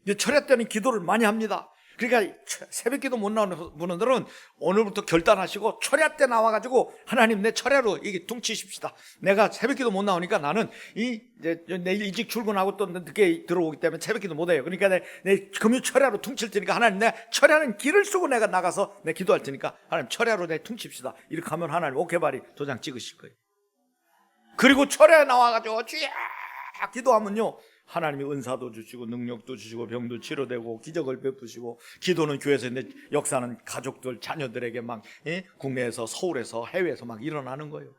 Speaker 1: 이제 철야 때는 기도를 많이 합니다. 그러니까 새벽기도 못 나오는 분들은 오늘부터 결단하시고 철야 때 나와가지고 하나님 내 철야로 이게 퉁치십시다. 내가 새벽기도 못 나오니까 나는 이제 내일 일찍 출근하고 또 늦게 들어오기 때문에 새벽기도 못 해요. 그러니까 내 금요 철야로 퉁칠 테니까 하나님 내 철야는 길을 쓰고 내가 나가서 내 기도할 테니까 하나님 철야로 내 퉁칩시다. 이렇게 하면 하나님 오케바리 도장 찍으실 거예요. 그리고 철야에 나와가지고 쫙 기도하면요, 하나님이 은사도 주시고 능력도 주시고 병도 치료되고 기적을 베푸시고, 기도는 교회에서 있는데 역사는 가족들 자녀들에게 막 국내에서 서울에서 해외에서 막 일어나는 거예요.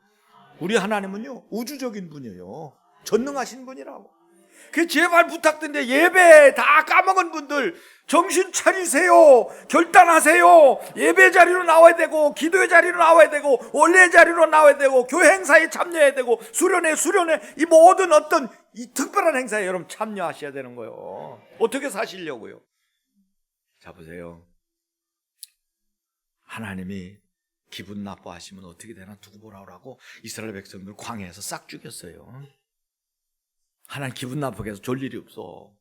Speaker 1: 우리 하나님은요 우주적인 분이에요. 전능하신 분이라고. 그 제발 부탁드린데 예배 다 까먹은 분들 정신 차리세요. 결단하세요. 예배 자리로 나와야 되고, 기도의 자리로 나와야 되고, 원래의 자리로 나와야 되고, 교회 행사에 참여해야 되고, 수련회 이 모든 어떤 이 특별한 행사에 여러분 참여하셔야 되는 거예요. 어떻게 사시려고요? 자, 보세요. 하나님이 기분 나빠하시면 어떻게 되나 두고 보라고 이스라엘 백성들 광야에서 싹 죽였어요. 하나님 기분 나쁘게 해서 졸 일이 없어.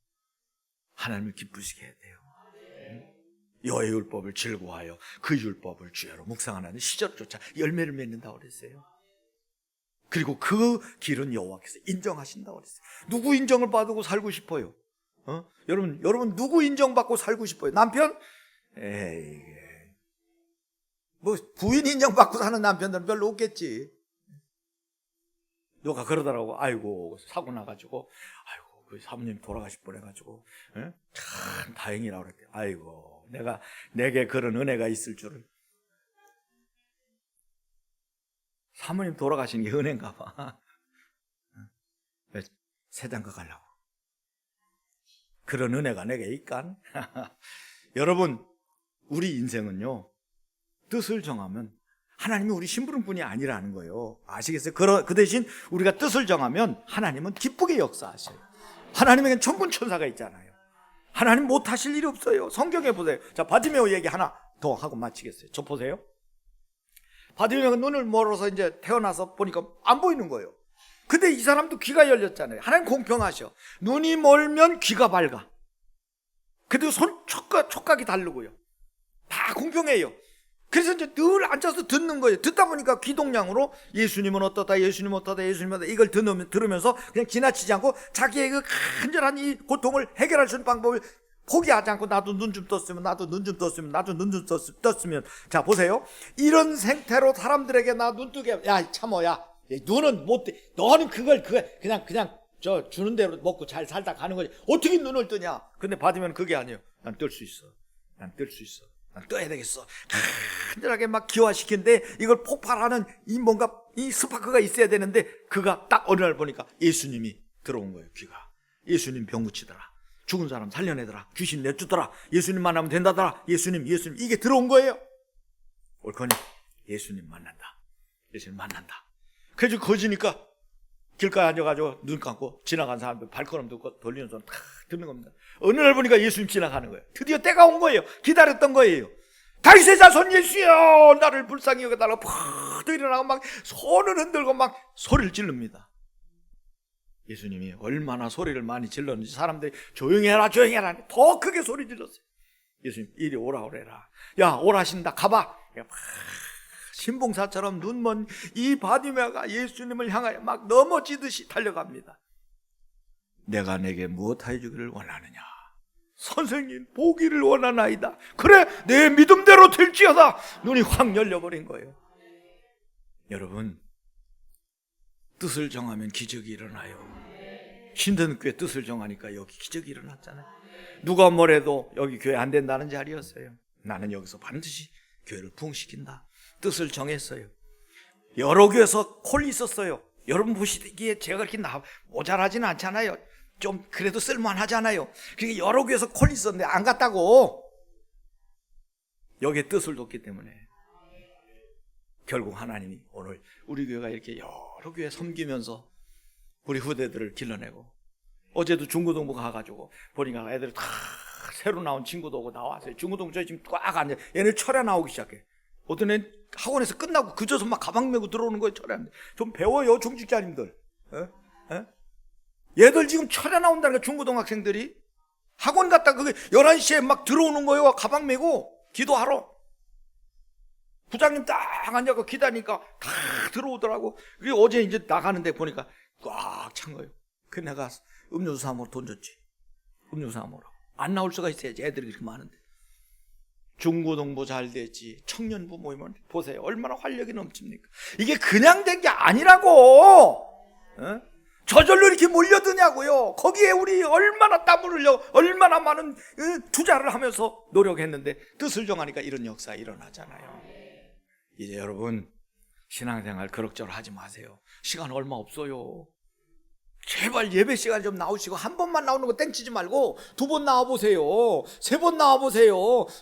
Speaker 1: 하나님을 기쁘시게 해야 돼요. 여호와의 율법을 즐거워하여 그 율법을 주야로 묵상하는 시절조차 열매를 맺는다고 그랬어요. 그리고 그 길은 여호와께서 인정하신다고 그랬어요. 누구 인정을 받고 살고 싶어요? 여러분 누구 인정받고 살고 싶어요? 남편? 에이, 뭐 부인 인정받고 사는 남편들은 별로 없겠지. 누가 그러더라고. 아이고 사고 나가지고, 아이고 그 사모님 돌아가실 뻔해가지고 참 다행이라고 그랬대. 아이고 내게 그런 은혜가 있을 줄을. 사모님 돌아가신 게 은혜인가 봐. 왜 세장가 가려고. 그런 은혜가 내게 있간? 여러분, 우리 인생은요 뜻을 정하면 하나님이 우리 심부름꾼이 아니라는 거예요. 아시겠어요? 그 대신 우리가 뜻을 정하면 하나님은 기쁘게 역사하셔요. 하나님에겐 천군천사가 있잖아요. 하나님 못하실 일이 없어요. 성경에 보세요. 자, 바디메오 얘기 하나 더 하고 마치겠어요. 저 보세요. 바디메오가 눈을 멀어서 이제 태어나서 보니까 안 보이는 거예요. 근데 이 사람도 귀가 열렸잖아요. 하나님 공평하셔. 눈이 멀면 귀가 밝아. 그리고 촉각이 다르고요. 다 공평해요. 그래서 이제 늘 앉아서 듣는 거예요. 듣다 보니까 귀동냥으로 예수님은 어떠다, 예수님은 어떠다, 예수님은 어떠다, 이걸 들으면서 그냥 지나치지 않고 자기의 그 간절한 이 고통을 해결할 수 있는 방법을 포기하지 않고, 나도 눈 좀 떴으면, 나도 눈 좀 떴으면, 나도 눈 좀 떴으면. 자, 보세요. 이런 생태로 사람들에게 나 눈 뜨게, 야 참어, 야 눈은 못 떼. 너는 그걸 그냥 저 주는 대로 먹고 잘 살다 가는 거지. 어떻게 눈을 뜨냐? 근데 받으면 그게 아니에요. 난 뜰 수 있어. 난 뜰 수 있어. 난 떠야 되겠어. 간절하게 막 기화시키는데 이걸 폭발하는 이 스파크가 있어야 되는데, 그가 딱 어느 날 보니까 예수님이 들어온 거예요. 귀가. 예수님 병 고치더라. 죽은 사람 살려내더라. 귀신 내쫓더라. 예수님 만나면 된다더라. 예수님 이게 들어온 거예요. 옳거니 예수님 만난다. 예수님 만난다. 그래서 거지니까 길가에 앉아가지고 눈 감고 지나간 사람들 발걸음 듣고 돌리는 소리 탁 듣는 겁니다. 어느 날 보니까 예수님 지나가는 거예요. 드디어 때가 온 거예요. 기다렸던 거예요. 다윗의 자손 예수여, 나를 불쌍히 여겨달라. 팍 일어나고 막 손을 흔들고 막 소리를 지릅니다. 예수님이 얼마나 소리를 많이 질렀는지 사람들이 조용히 해라 더 크게 소리 질렀어요. 예수님 이리 오라 오래라. 야 오라신다 가봐. 신봉사처럼 눈먼 이 바디메오가 예수님을 향하여 막 넘어지듯이 달려갑니다. 내가 내게 무엇하여 주기를 원하느냐? 선생님 보기를 원하나이다. 그래 내 믿음대로 될지어다. 눈이 확 열려버린 거예요. 여러분, 뜻을 정하면 기적이 일어나요. 힘든 교회 뜻을 정하니까 여기 기적이 일어났잖아요. 누가 뭐래도 여기 교회 안 된다는 자리였어요. 나는 여기서 반드시 교회를 부흥시킨다. 뜻을 정했어요. 여러 교회에서 콜이 있었어요. 여러분 보시기에 제가 그렇게 모자라지는 않잖아요. 좀 그래도 쓸만하잖아요. 그러니까 여러 교회에서 콜이 있었는데 안 갔다고. 여기에 뜻을 뒀기 때문에 결국 하나님이 오늘 우리 교회가 이렇게 여러 교회 섬기면서 우리 후대들을 길러내고, 어제도 중고등부 가가지고 보니까 애들이 다 새로 나온 친구도 오고 나왔어요. 중고등부 저희 지금 꽉 앉아. 얘네 철야 나오기 시작해. 어떤 애 학원에서 끝나고 그저서 막 가방 메고 들어오는 거예요. 철야인데 좀 배워요 중직자님들. 얘들 지금 철야 나온다는 거야. 중고등학생들이 학원 갔다 그게 11시에 막 들어오는 거예요. 가방 메고 기도하러. 부장님 딱 앉아서 기다리니까 다 들어오더라고. 그리고 어제 이제 나가는데 보니까 꽉 찬 거예요. 그 내가 음료수 사먹으러 돈 줬지. 음료수 사먹으러. 안 나올 수가 있어야지. 애들이 그렇게 많은데. 중고등부 잘 됐지. 청년부 모이면 보세요. 얼마나 활력이 넘칩니까? 이게 그냥 된 게 아니라고. 어? 저절로 이렇게 몰려드냐고요. 거기에 우리 얼마나 땀을 흘려 얼마나 많은 투자를 하면서 노력했는데 뜻을 정하니까 이런 역사 일어나잖아요. 이제 여러분 신앙생활 그럭저럭 하지 마세요. 시간 얼마 없어요. 제발 예배 시간 좀 나오시고 한 번만 나오는 거 땡치지 말고 2번 나와보세요. 3번 나와보세요.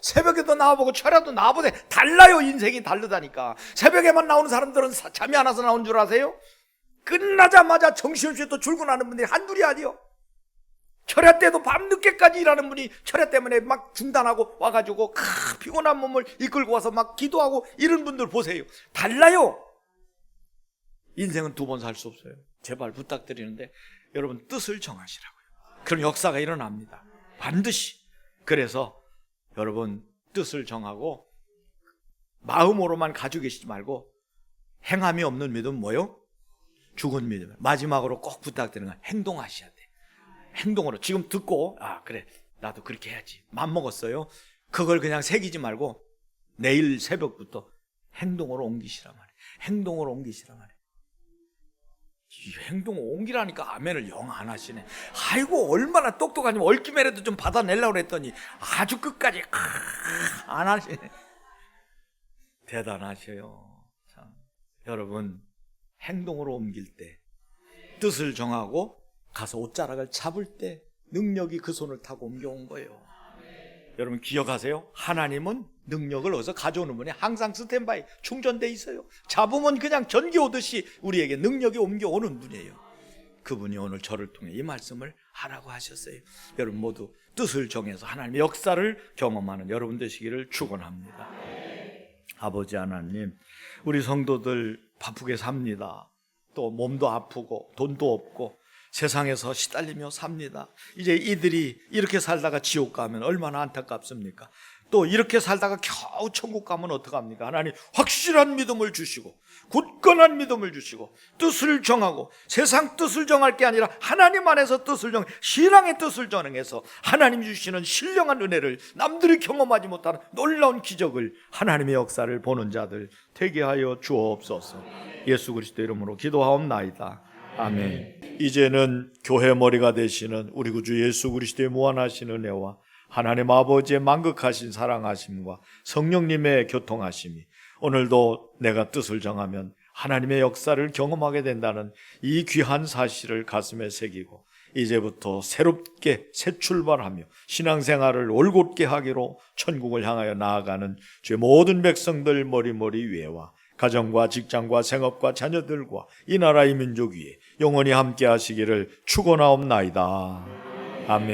Speaker 1: 새벽에도 나와보고 철야도 나와보세요. 달라요. 인생이 다르다니까. 새벽에만 나오는 사람들은 잠이 안 와서 나온 줄 아세요? 끝나자마자 정신없이 또 출근하는 분들이 한둘이 아니요. 철야 때도 밤늦게까지 일하는 분이 철야 때문에 막 중단하고 와가지고 피곤한 몸을 이끌고 와서 막 기도하고 이런 분들 보세요. 달라요. 인생은 2번 살 수 없어요. 제발 부탁드리는데 여러분 뜻을 정하시라고요. 그런 역사가 일어납니다. 반드시. 그래서 여러분 뜻을 정하고 마음으로만 가지고 계시지 말고 행함이 없는 믿음 뭐요? 죽은 믿음. 마지막으로 꼭 부탁드리는 건 행동하셔야 돼. 행동으로 지금 듣고 그래 나도 그렇게 해야지 맘 먹었어요. 그걸 그냥 새기지 말고 내일 새벽부터 행동으로 옮기시란 말이에요. 행동으로 옮기시란 말이에요. 이 행동을 옮기라니까 아멘을 영 안 하시네. 아이고 얼마나 똑똑하니 얽기매라도 좀 받아내려고 그랬더니 아주 끝까지 안 하시네. 대단하셔요. 참. 여러분 행동으로 옮길 때 뜻을 정하고 가서 옷자락을 잡을 때 능력이 그 손을 타고 옮겨온 거예요. 여러분 기억하세요? 하나님은 능력을 어디서 가져오는 분이 항상 스탠바이 충전돼 있어요. 잡으면 그냥 전기 오듯이 우리에게 능력이 옮겨오는 분이에요. 그분이 오늘 저를 통해 이 말씀을 하라고 하셨어요. 여러분 모두 뜻을 정해서 하나님의 역사를 경험하는 여러분 되시기를 축원합니다. 아버지 하나님, 우리 성도들 바쁘게 삽니다. 또 몸도 아프고 돈도 없고 세상에서 시달리며 삽니다. 이제 이들이 이렇게 살다가 지옥 가면 얼마나 안타깝습니까? 또 이렇게 살다가 겨우 천국 가면 어떡합니까? 하나님 확실한 믿음을 주시고 굳건한 믿음을 주시고 뜻을 정하고 세상 뜻을 정할 게 아니라 하나님 안에서 뜻을 정해 신앙의 뜻을 정해서 하나님 주시는 신령한 은혜를 남들이 경험하지 못하는 놀라운 기적을 하나님의 역사를 보는 자들 되게 하여 주옵소서. 예수 그리스도 이름으로 기도하옵나이다. 아멘. 이제는 교회 머리가 되시는 우리 구주 예수 그리스도의 무한하신 은혜와 하나님 아버지의 만극하신 사랑하심과 성령님의 교통하심이 오늘도 내가 뜻을 정하면 하나님의 역사를 경험하게 된다는 이 귀한 사실을 가슴에 새기고 이제부터 새롭게 새 출발하며 신앙생활을 올곧게 하기로 천국을 향하여 나아가는 주의 모든 백성들 머리머리 위에와 가정과 직장과 생업과 자녀들과 이 나라 이 민족 위에 영원히 함께 하시기를 축원하옵나이다. 아멘.